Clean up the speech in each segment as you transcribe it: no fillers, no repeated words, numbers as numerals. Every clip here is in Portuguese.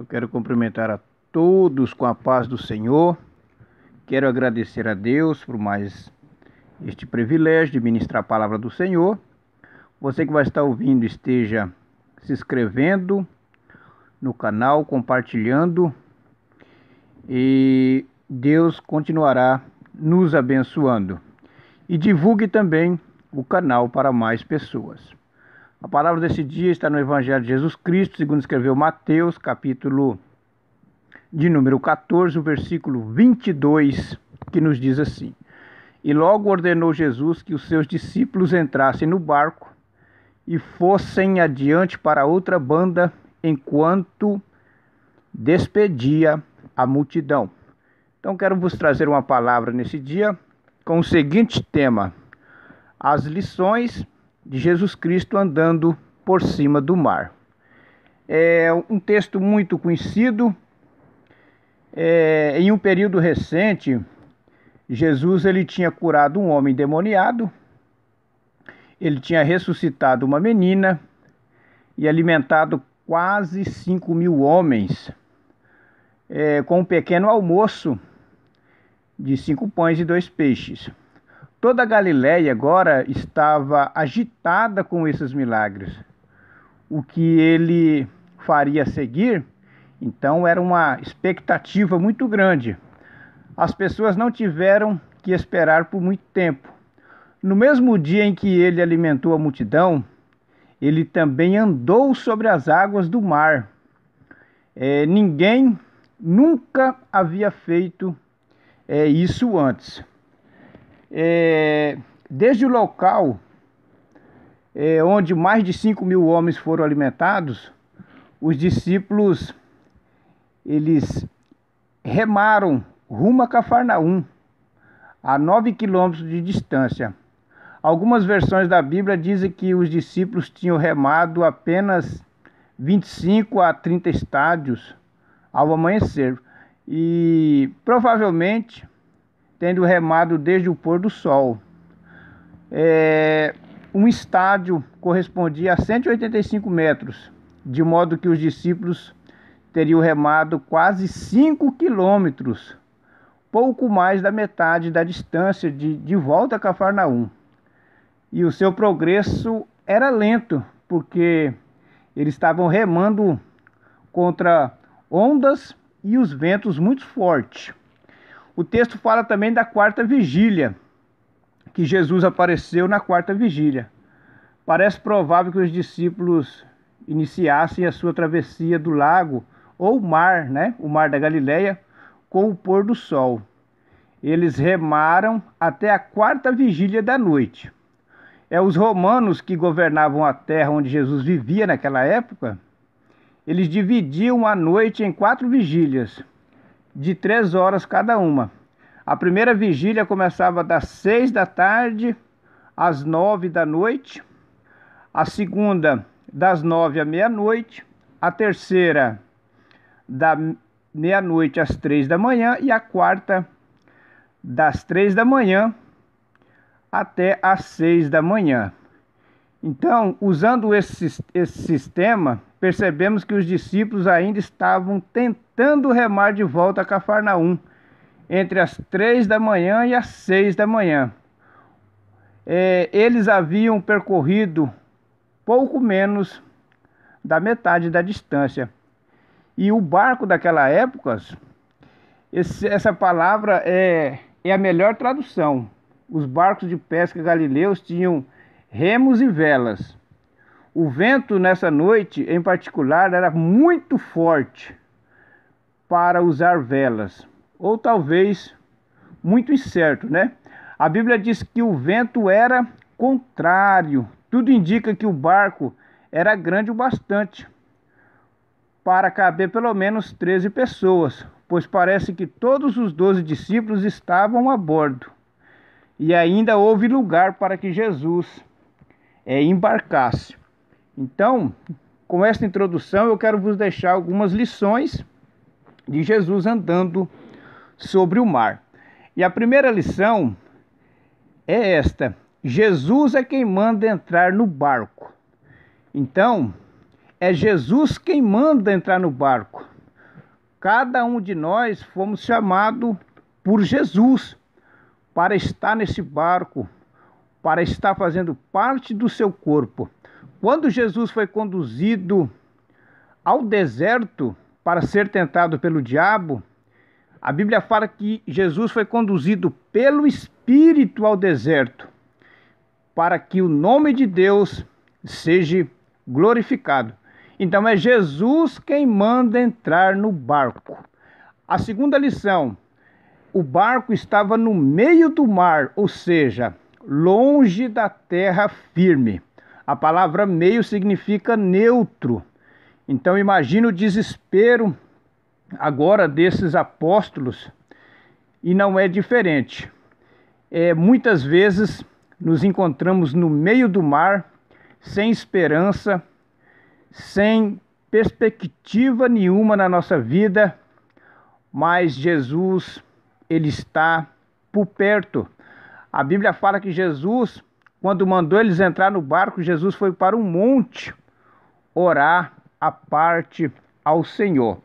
Eu quero cumprimentar a todos com a paz do Senhor. Quero agradecer a Deus por mais este privilégio de ministrar a palavra do Senhor. Você que vai estar ouvindo, esteja se inscrevendo no canal, compartilhando, e Deus continuará nos abençoando. E divulgue também o canal para mais pessoas. A palavra desse dia está no Evangelho de Jesus Cristo, segundo escreveu Mateus, capítulo de número 14, o versículo 22, que nos diz assim: E logo ordenou Jesus que os seus discípulos entrassem no barco e fossem adiante para outra banda, enquanto despedia a multidão. Então quero vos trazer uma palavra nesse dia com o seguinte tema: as lições de Jesus Cristo andando por cima do mar. É um texto muito conhecido. Em um período recente, Jesus ele tinha curado um homem endemoniado, ele tinha ressuscitado uma menina e alimentado quase 5.000 homens com um pequeno almoço de 5 pães e 2 peixes. Toda a Galileia agora estava agitada com esses milagres. O que ele faria a seguir, então, era uma expectativa muito grande. As pessoas não tiveram que esperar por muito tempo. No mesmo dia em que ele alimentou a multidão, ele também andou sobre as águas do mar. Ninguém nunca havia feito isso antes. Desde o local onde mais de 5.000 homens foram alimentados, os discípulos eles remaram rumo a Cafarnaum, a 9 quilômetros de distância. Algumas versões da Bíblia dizem que os discípulos tinham remado apenas 25 a 30 estádios ao amanhecer, e provavelmente tendo remado desde o pôr do sol. Um estádio correspondia a 185 metros, de modo que os discípulos teriam remado quase 5 quilômetros, pouco mais da metade da distância de volta a Cafarnaum. E o seu progresso era lento, porque eles estavam remando contra ondas e os ventos muito fortes. O texto fala também da quarta vigília, que Jesus apareceu na quarta vigília. Parece provável que os discípulos iniciassem a sua travessia do lago ou mar, o mar da Galileia, com o pôr do sol. Eles remaram até a quarta vigília da noite. Os romanos que governavam a terra onde Jesus vivia naquela época, eles dividiam a noite em 4 vigílias, de 3 horas cada uma. A primeira vigília começava das 6 da tarde às 9 da noite, a segunda das 9 à meia-noite, a terceira da meia-noite às 3 da manhã e a quarta das 3 da manhã até às 6 da manhã. Então, usando esse sistema, percebemos que os discípulos ainda estavam tentando remar de volta a Cafarnaum, entre as 3 da manhã e as 6 da manhã. Eles haviam percorrido pouco menos da metade da distância. E o barco daquela época, essa palavra é a melhor tradução. Os barcos de pesca galileus tinham remos e velas. O vento nessa noite, em particular, era muito forte para usar velas, ou talvez muito incerto, A Bíblia diz que o vento era contrário. Tudo indica que o barco era grande o bastante para caber pelo menos 13 pessoas, pois parece que todos os 12 discípulos estavam a bordo. E ainda houve lugar para que Jesus embarcasse. Então, com esta introdução, eu quero vos deixar algumas lições de Jesus andando sobre o mar. E a primeira lição é esta: Jesus é quem manda entrar no barco. Então, é Jesus quem manda entrar no barco. Cada um de nós fomos chamados por Jesus para estar nesse barco, para estar fazendo parte do seu corpo. Quando Jesus foi conduzido ao deserto para ser tentado pelo diabo, a Bíblia fala que Jesus foi conduzido pelo Espírito ao deserto, para que o nome de Deus seja glorificado. Então é Jesus quem manda entrar no barco. A segunda lição: o barco estava no meio do mar, ou seja, longe da terra firme. A palavra meio significa neutro. Então imagina o desespero agora desses apóstolos, e não é diferente. Muitas vezes nos encontramos no meio do mar, sem esperança, sem perspectiva nenhuma na nossa vida, mas Jesus, ele está por perto. A Bíblia fala que Jesus, quando mandou eles entrar no barco, Jesus foi para um monte orar à parte ao Senhor.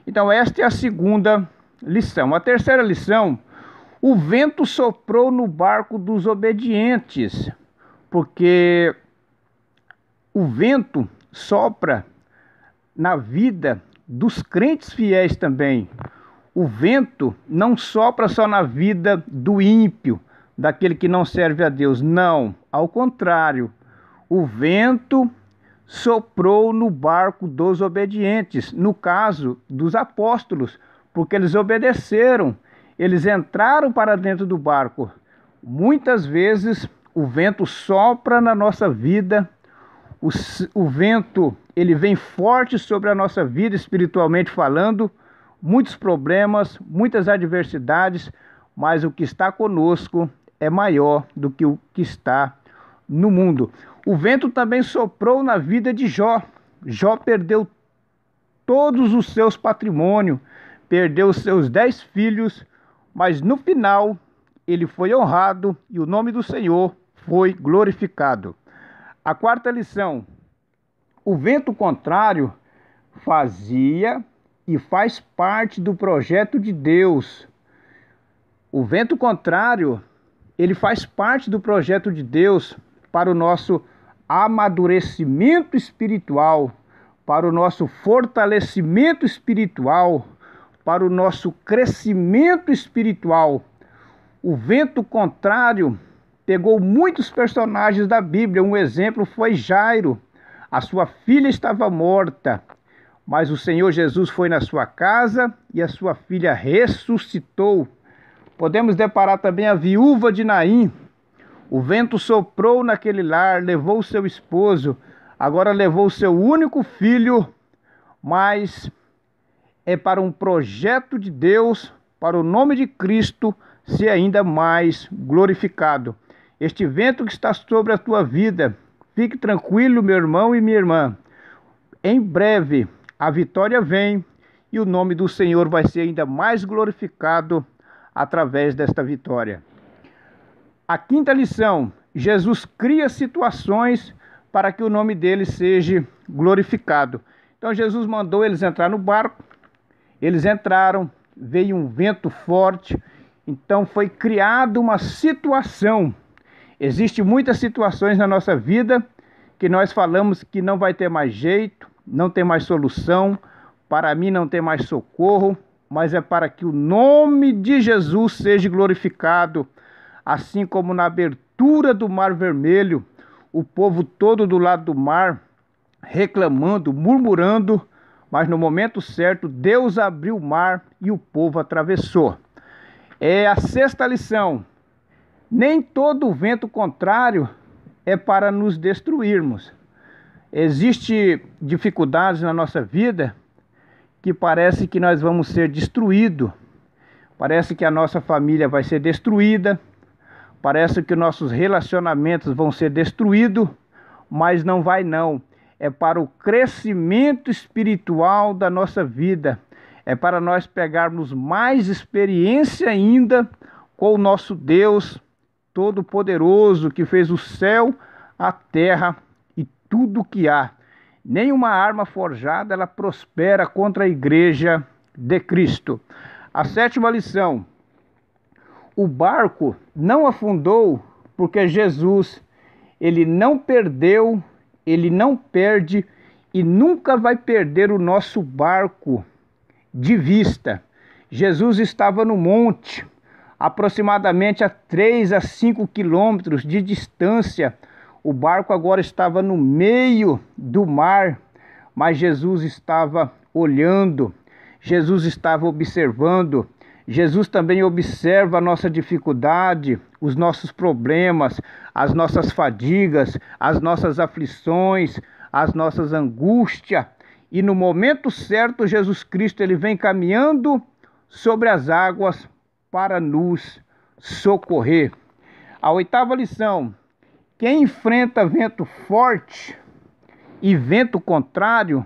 Então esta é a segunda lição. A terceira lição: o vento soprou no barco dos obedientes, porque o vento sopra na vida dos crentes fiéis também. O vento não sopra só na vida do ímpio, daquele que não serve a Deus. Não, ao contrário. O vento soprou no barco dos obedientes, no caso dos apóstolos, porque eles obedeceram, eles entraram para dentro do barco. Muitas vezes o vento sopra na nossa vida, o vento ele vem forte sobre a nossa vida espiritualmente falando, muitos problemas, muitas adversidades, mas o que está conosco é maior do que o que está no mundo. O vento também soprou na vida de Jó. Jó perdeu todos os seus patrimônios, perdeu os seus 10 filhos, mas no final ele foi honrado e o nome do Senhor foi glorificado. A quarta lição: o vento contrário fazia e faz parte do projeto de Deus. O vento contrário, ele faz parte do projeto de Deus para o nosso amadurecimento espiritual, para o nosso fortalecimento espiritual, para o nosso crescimento espiritual. O vento contrário pegou muitos personagens da Bíblia. Um exemplo foi Jairo. A sua filha estava morta, mas o Senhor Jesus foi na sua casa e a sua filha ressuscitou. Podemos deparar também a viúva de Naim. O vento soprou naquele lar, levou o seu esposo, agora levou o seu único filho, mas é para um projeto de Deus, para o nome de Cristo ser ainda mais glorificado. Este vento que está sobre a tua vida, fique tranquilo, meu irmão e minha irmã. Em breve a vitória vem e o nome do Senhor vai ser ainda mais glorificado através desta vitória. A quinta lição: Jesus cria situações para que o nome dele seja glorificado. Então Jesus mandou eles entrar no barco, eles entraram, veio um vento forte, então foi criada uma situação. Existem muitas situações na nossa vida que nós falamos que não vai ter mais jeito, não tem mais solução, para mim não tem mais socorro, mas é para que o nome de Jesus seja glorificado. Assim como na abertura do Mar Vermelho, o povo todo do lado do mar, reclamando, murmurando, mas no momento certo, Deus abriu o mar e o povo atravessou. É a sexta lição: nem todo vento contrário é para nos destruirmos. Existem dificuldades na nossa vida que parece que nós vamos ser destruídos. Parece que a nossa família vai ser destruída. Parece que nossos relacionamentos vão ser destruídos, mas não vai não. É para o crescimento espiritual da nossa vida. É para nós pegarmos mais experiência ainda com o nosso Deus Todo-Poderoso, que fez o céu, a terra e tudo o que há. Nenhuma arma forjada ela prospera contra a igreja de Cristo. A sétima lição: o barco não afundou porque Jesus, ele não perdeu, ele não perde e nunca vai perder o nosso barco de vista. Jesus estava no monte, aproximadamente a 3 a 5 quilômetros de distância. O barco agora estava no meio do mar, mas Jesus estava olhando, Jesus estava observando. Jesus também observa a nossa dificuldade, os nossos problemas, as nossas fadigas, as nossas aflições, as nossas angústias. E no momento certo, Jesus Cristo, ele vem caminhando sobre as águas para nos socorrer. A oitava lição: quem enfrenta vento forte e vento contrário,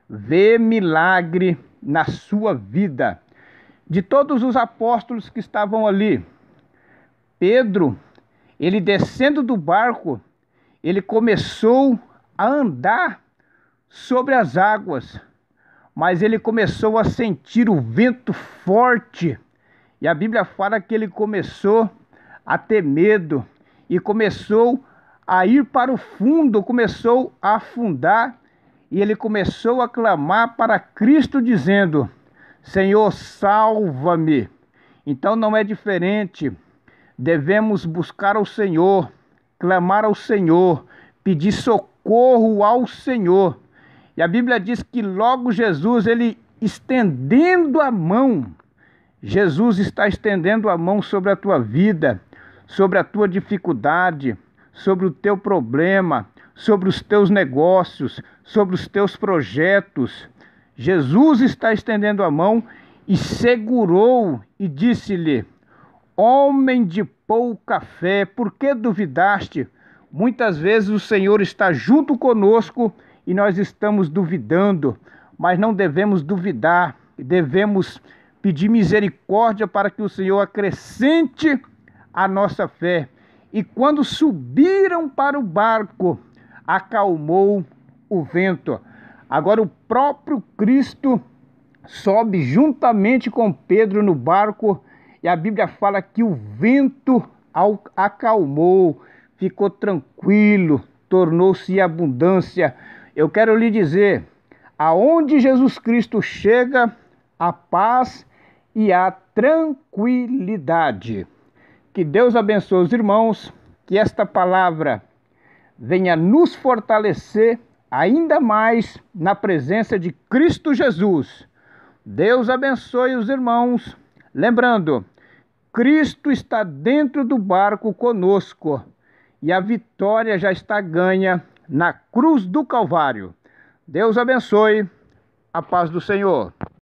vê milagre na sua vida. De todos os apóstolos que estavam ali, Pedro, ele descendo do barco, ele começou a andar sobre as águas, mas ele começou a sentir o vento forte. E a Bíblia fala que ele começou a ter medo e começou a ir para o fundo, começou a afundar, e ele começou a clamar para Cristo dizendo: Senhor, salva-me. Então não é diferente. Devemos buscar ao Senhor, clamar ao Senhor, pedir socorro ao Senhor. E a Bíblia diz que logo Jesus, ele estendendo a mão, Jesus está estendendo a mão sobre a tua vida, sobre a tua dificuldade, sobre o teu problema, sobre os teus negócios, sobre os teus projetos. Jesus está estendendo a mão e segurou e disse-lhe: homem de pouca fé, por que duvidaste? Muitas vezes o Senhor está junto conosco e nós estamos duvidando, mas não devemos duvidar, devemos pedir misericórdia para que o Senhor acrescente a nossa fé. E quando subiram para o barco, acalmou o vento. Agora o próprio Cristo sobe juntamente com Pedro no barco, e a Bíblia fala que o vento acalmou, ficou tranquilo, tornou-se abundância. Eu quero lhe dizer, aonde Jesus Cristo chega, a paz e a tranquilidade. Que Deus abençoe os irmãos, que esta palavra venha nos fortalecer ainda mais na presença de Cristo Jesus. Deus abençoe os irmãos. Lembrando, Cristo está dentro do barco conosco e a vitória já está ganha na cruz do Calvário. Deus abençoe. A paz do Senhor.